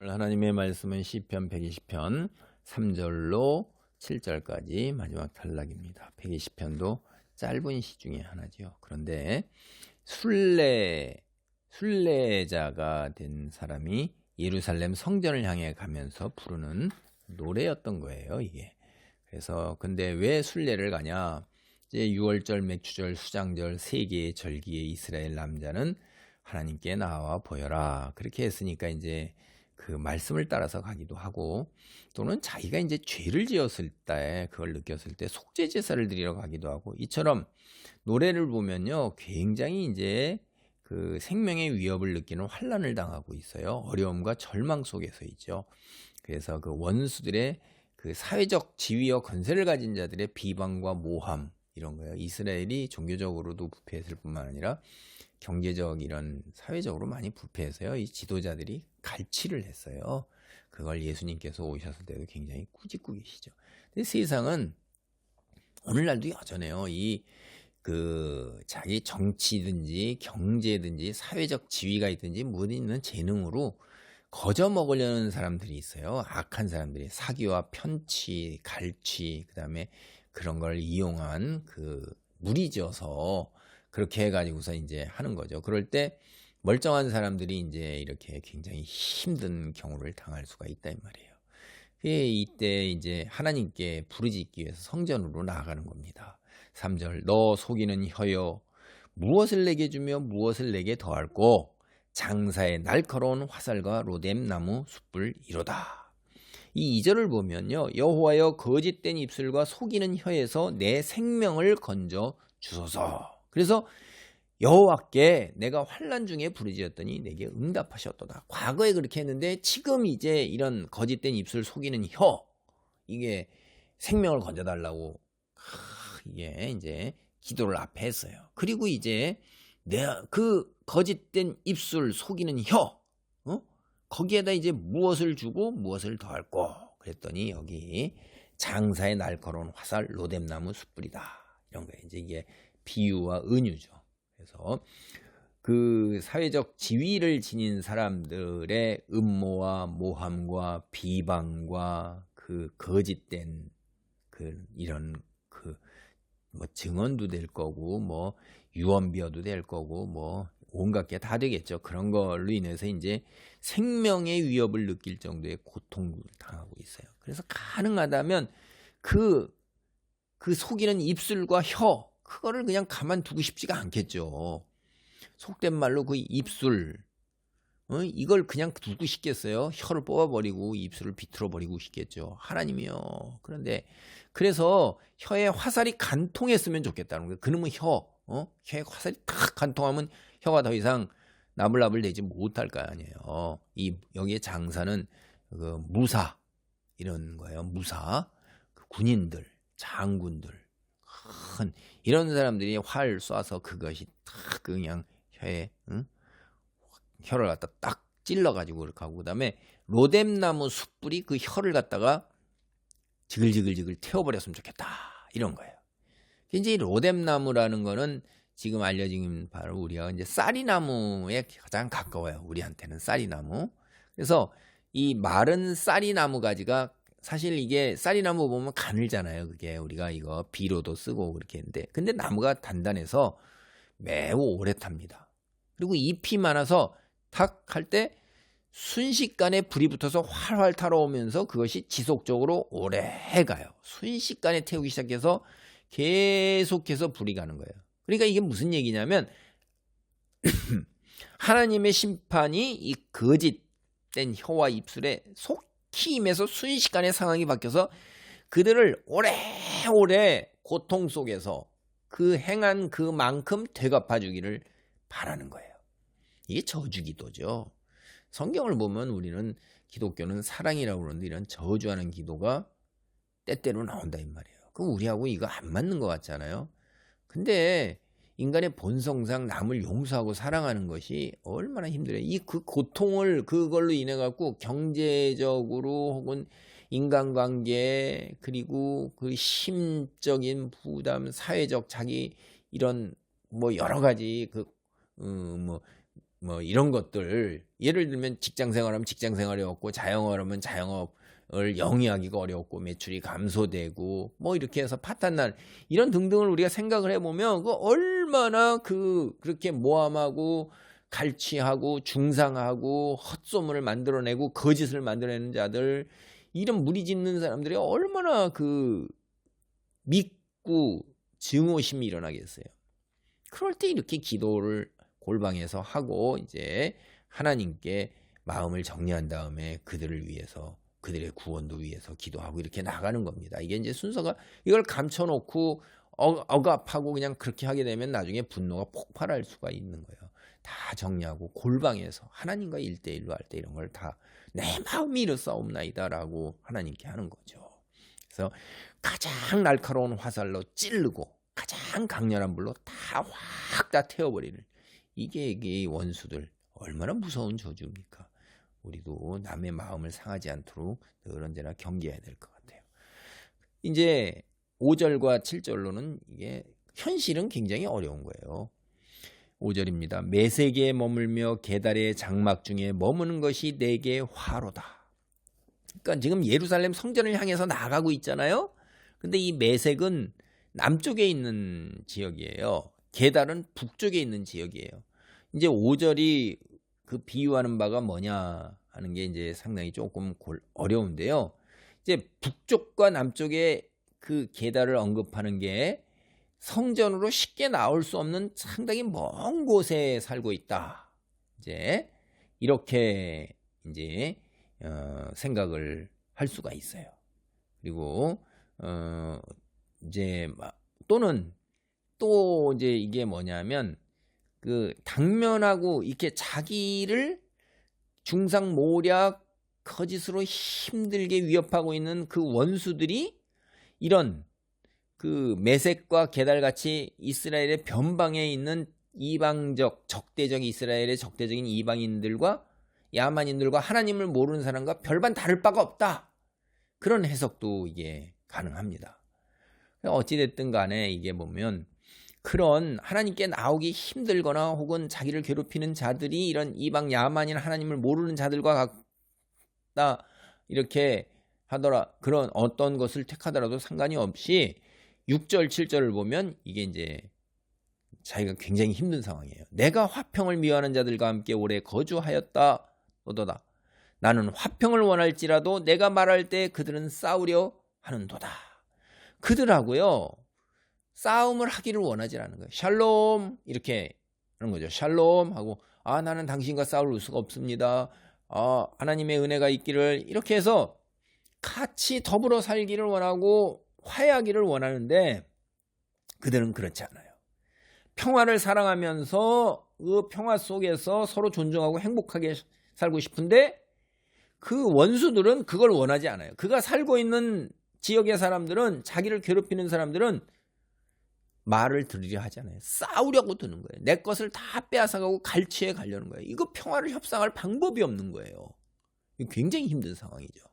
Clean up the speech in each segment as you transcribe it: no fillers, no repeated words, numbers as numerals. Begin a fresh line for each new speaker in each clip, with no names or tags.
하나님의 말씀은 시편 120편 3절로 7절까지 마지막 단락입니다. 120편도 짧은 시 중에 하나지요. 그런데 순례자가 된 사람이 예루살렘 성전을 향해 가면서 부르는 노래였던 거예요, 이게. 그래서 근데 왜 순례를 가냐? 이제 유월절, 맥주절, 수장절 세 개의 절기에 이스라엘 남자는 하나님께 나와 보여라. 그렇게 했으니까 이제 그 말씀을 따라서 가기도 하고, 또는 자기가 이제 죄를 지었을 때 그걸 느꼈을 때 속죄 제사를 드리러 가기도 하고, 이처럼 노래를 보면요 굉장히 이제 그 생명의 위협을 느끼는 환난을 당하고 있어요. 어려움과 절망 속에서 있죠. 그래서 그 원수들의 그 사회적 지위와 권세를 가진 자들의 비방과 모함, 이런 거예요. 이스라엘이 종교적으로도 부패했을 뿐만 아니라 경제적 이런 사회적으로 많이 부패해서요. 이 지도자들이 갈취를 했어요. 그걸 예수님께서 오셨을 때도 굉장히 꾸짖고 계시죠. 근데 세상은 오늘날도 여전해요. 자기 정치든지 경제든지 사회적 지위가 있든지 무엇 있는 재능으로 거저 먹으려는 사람들이 있어요. 악한 사람들이 사기와 편취, 갈취, 그다음에 그런 걸 이용한 무리지어서 그렇게 해가지고서 이제 하는 거죠. 그럴 때 멀쩡한 사람들이 이제 이렇게 굉장히 힘든 경우를 당할 수가 있다 이 말이에요. 이때 이제 하나님께 부르짖기 위해서 성전으로 나아가는 겁니다. 3절 너 속이는 혀여 무엇을 내게 주며 무엇을 내게 더할꼬 장사의 날카로운 화살과 로뎀나무 숯불 이로다. 이 2절을 보면요 여호와여 거짓된 입술과 속이는 혀에서 내 생명을 건져 주소서. 그래서 여호와께 내가 환난 중에 부르짖었더니 내게 응답하셨도다. 과거에 그렇게 했는데 지금 이제 이런 거짓된 입술 속이는 혀, 이게 생명을 건져달라고 이게 이제 기도를 앞에 했어요. 그리고 이제 내가 그 거짓된 입술 속이는 혀, 거기에다 이제 무엇을 주고 무엇을 더할꼬 그랬더니 여기 장사의 날카로운 화살 로뎀나무 숯불이다. 이런 거예요. 이제 이게 비유와 은유죠. 그래서 그 사회적 지위를 지닌 사람들의 음모와 모함과 비방과 그 거짓된 이런 뭐 증언도 될 거고 뭐 유언비어도 될 거고 뭐 온갖 게 다 되겠죠. 그런 걸로 인해서 이제 생명의 위협을 느낄 정도의 고통을 당하고 있어요. 그래서 가능하다면 그 속이는 입술과 혀, 그거를 그냥 가만두고 싶지가 않겠죠. 속된 말로 그 입술, 이걸 그냥 두고 싶겠어요? 혀를 뽑아버리고 입술을 비틀어버리고 싶겠죠. 하나님이요. 그래서 혀에 화살이 간통했으면 좋겠다는 거예요. 그놈의 혀에 화살이 탁 간통하면 혀가 더 이상 나불나불 되지 못할 거 아니에요. 여기에 장사는 무사 이런 거예요. 무사, 군인들, 장군들, 이런 사람들이 활 쏴서 그것이 탁 그냥 혀에 혀를 갖다 딱 찔러가지고 그렇게 하고, 그다음에 로뎀나무 숯불이 그 혀를 갖다가 지글지글 태워버렸으면 좋겠다 이런 거예요. 이제 로뎀나무라는 거는 지금 알려진 바로 우리가 이제 쌀이나무에 가장 가까워요. 우리한테는 쌀이나무. 그래서 이 마른 쌀이나무 가지가 사실 이게 쌀이나무 보면 가늘잖아요. 그게 우리가 이거 비료도 쓰고 그렇게 했는데, 근데 나무가 단단해서 매우 오래 탑니다. 그리고 잎이 많아서 탁 할 때 순식간에 불이 붙어서 활활 타러오면서 그것이 지속적으로 오래 가요. 순식간에 태우기 시작해서 계속해서 불이 가는 거예요. 그러니까 이게 무슨 얘기냐면 하나님의 심판이 이 거짓된 혀와 입술에 속히 임해서 순식간에 상황이 바뀌어서 그들을 오래오래 고통 속에서 그 행한 그만큼 되갚아주기를 바라는 거예요. 이게 저주기도죠. 성경을 보면 우리는 기독교는 사랑이라고 그러는데 이런 저주하는 기도가 때때로 나온다 이 말이에요. 그럼 우리하고 이거 안 맞는 것 같잖아요. 근데 인간의 본성상 남을 용서하고 사랑하는 것이 얼마나 힘들어요. 그 고통을 그걸로 인해 갖고 경제적으로 혹은 인간관계, 그리고 그 심적인 부담, 사회적 자기 이런 뭐 여러 가지 뭐 이런 것들, 예를 들면 직장 생활하면 직장 생활이 없고 자영업하면 자영업을 영위하기가 어렵고 매출이 감소되고 뭐 이렇게 해서 파탄난 이런 등등을 우리가 생각을 해보면 그 얼마나 그렇게 모함하고 갈취하고 중상하고 헛소문을 만들어내고 거짓을 만들어내는 자들, 이런 무리 짓는 사람들이 얼마나 믿고 증오심이 일어나겠어요. 그럴 때 이렇게 기도를 골방에서 하고 이제 하나님께 마음을 정리한 다음에 그들을 위해서, 그들의 구원도 위해서 기도하고 이렇게 나가는 겁니다. 이게 이제 순서가, 이걸 감춰놓고 억압하고 그냥 그렇게 하게 되면 나중에 분노가 폭발할 수가 있는 거예요. 다 정리하고 골방에서 하나님과 1대1로 할 때 이런 걸 다 내 마음이 이렇사옵나이다 라고 하나님께 하는 거죠. 그래서 가장 날카로운 화살로 찌르고 가장 강렬한 불로 다 확 다 태워버리는, 이게 원수들 얼마나 무서운 저주입니까? 우리도 남의 마음을 상하지 않도록 늘 언제나 경계해야 될 것 같아요. 이제 5절과 7절로는 이게 현실은 굉장히 어려운 거예요. 5절입니다. 메색에 머물며 게달의 장막 중에 머무는 것이 내게 화로다. 그러니까 지금 예루살렘 성전을 향해서 나가고 있잖아요. 근데 이 메색은 남쪽에 있는 지역이에요. 게달은 북쪽에 있는 지역이에요. 이제 5절이 그 비유하는 바가 뭐냐 하는 게 이제 상당히 조금 어려운데요. 이제 북쪽과 남쪽에 그 게달을 언급하는 게 성전으로 쉽게 나올 수 없는 상당히 먼 곳에 살고 있다. 이제 이렇게 이제 생각을 할 수가 있어요. 그리고 이제 또는 또 이제 이게 뭐냐면 그 당면하고 이렇게 자기를 중상모략 거짓으로 힘들게 위협하고 있는 그 원수들이 이런 그 메색과 게달같이 이스라엘의 변방에 있는 이방적 적대적 이스라엘의 적대적인 이방인들과 야만인들과 하나님을 모르는 사람과 별반 다를 바가 없다. 그런 해석도 이게 가능합니다. 어찌됐든 간에 이게 보면 그런 하나님께 나오기 힘들거나 혹은 자기를 괴롭히는 자들이 이런 이방 야만인 하나님을 모르는 자들과 같다 이렇게 하더라, 그런 어떤 것을 택하더라도 상관이 없이 6절 7절을 보면 이게 이제 자기가 굉장히 힘든 상황이에요. 내가 화평을 미워하는 자들과 함께 오래 거주하였다 너도다. 나는 화평을 원할지라도 내가 말할 때 그들은 싸우려 하는도다. 그들하고요 싸움을 하기를 원하지 않는 거예요. 샬롬 이렇게 하는 거죠. 샬롬 하고 나는 당신과 싸울 수가 없습니다. 하나님의 은혜가 있기를, 이렇게 해서 같이 더불어 살기를 원하고 화해하기를 원하는데 그들은 그렇지 않아요. 평화를 사랑하면서 그 평화 속에서 서로 존중하고 행복하게 살고 싶은데 그 원수들은 그걸 원하지 않아요. 그가 살고 있는 지역의 사람들은, 자기를 괴롭히는 사람들은 말을 들으려 하잖아요. 싸우려고 드는 거예요. 내 것을 다 빼앗아가고 갈취해 가려는 거예요. 이거 평화를 협상할 방법이 없는 거예요. 굉장히 힘든 상황이죠.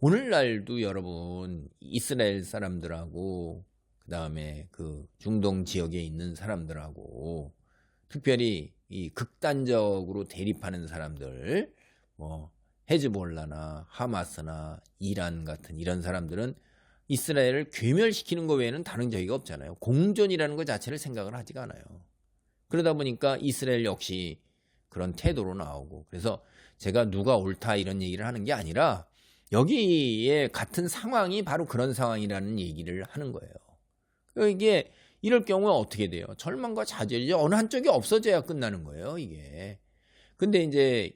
오늘날도 여러분 이스라엘 사람들하고 그 다음에 그 중동 지역에 있는 사람들하고 특별히 이 극단적으로 대립하는 사람들, 뭐 헤즈볼라나 하마스나 이란 같은 이런 사람들은 이스라엘을 괴멸시키는 것 외에는 다른 저기가 없잖아요. 공존이라는 것 자체를 생각을 하지가 않아요. 그러다 보니까 이스라엘 역시 그런 태도로 나오고, 그래서 제가 누가 옳다 이런 얘기를 하는 게 아니라 여기에 같은 상황이 바로 그런 상황이라는 얘기를 하는 거예요. 이게 이럴 경우에 어떻게 돼요? 절망과 좌절이 어느 한쪽이 없어져야 끝나는 거예요, 이게. 근데 이제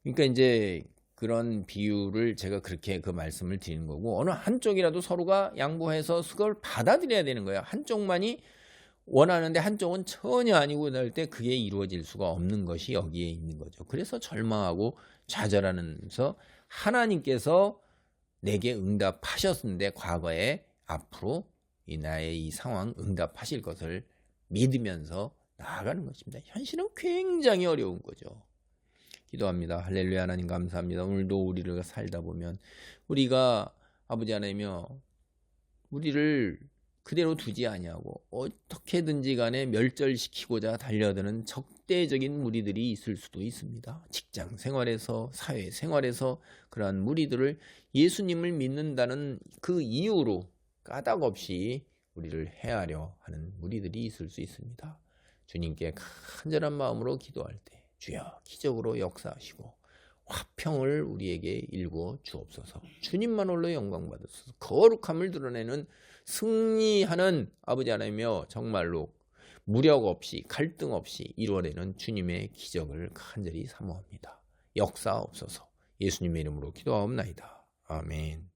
그러니까 이제 그런 비유를 제가 그렇게 그 말씀을 드리는 거고, 어느 한쪽이라도 서로가 양보해서 그걸 받아들여야 되는 거예요. 한쪽만이 원하는데 한쪽은 전혀 아니고 할 때 그게 이루어질 수가 없는 것이 여기에 있는 거죠. 그래서 절망하고 좌절하면서 하나님께서 내게 응답하셨는데 과거에 앞으로 나의 이 상황 응답하실 것을 믿으면서 나아가는 것입니다. 현실은 굉장히 어려운 거죠. 기도합니다. 할렐루야. 하나님 감사합니다. 오늘도 우리를 살다 보면 우리가 아버지 하나님이여 우리를 그대로 두지 아니하고 어떻게든지 간에 멸절시키고자 달려드는 적대적인 무리들이 있을 수도 있습니다. 직장 생활에서, 사회 생활에서 그러한 무리들을 예수님을 믿는다는 그 이유로 까닭 없이 우리를 해하려 하는 무리들이 있을 수 있습니다. 주님께 간절한 마음으로 기도할 때 주여 기적으로 역사하시고 화평을 우리에게 일구어 주옵소서. 주님만 홀로 영광 받으소서. 거룩함을 드러내는 승리하는 아버지 하나님이여 정말로 무력 없이 갈등 없이 이루어내는 주님의 기적을 간절히 사모합니다. 역사옵소서. 예수님의 이름으로 기도하옵나이다. 아멘.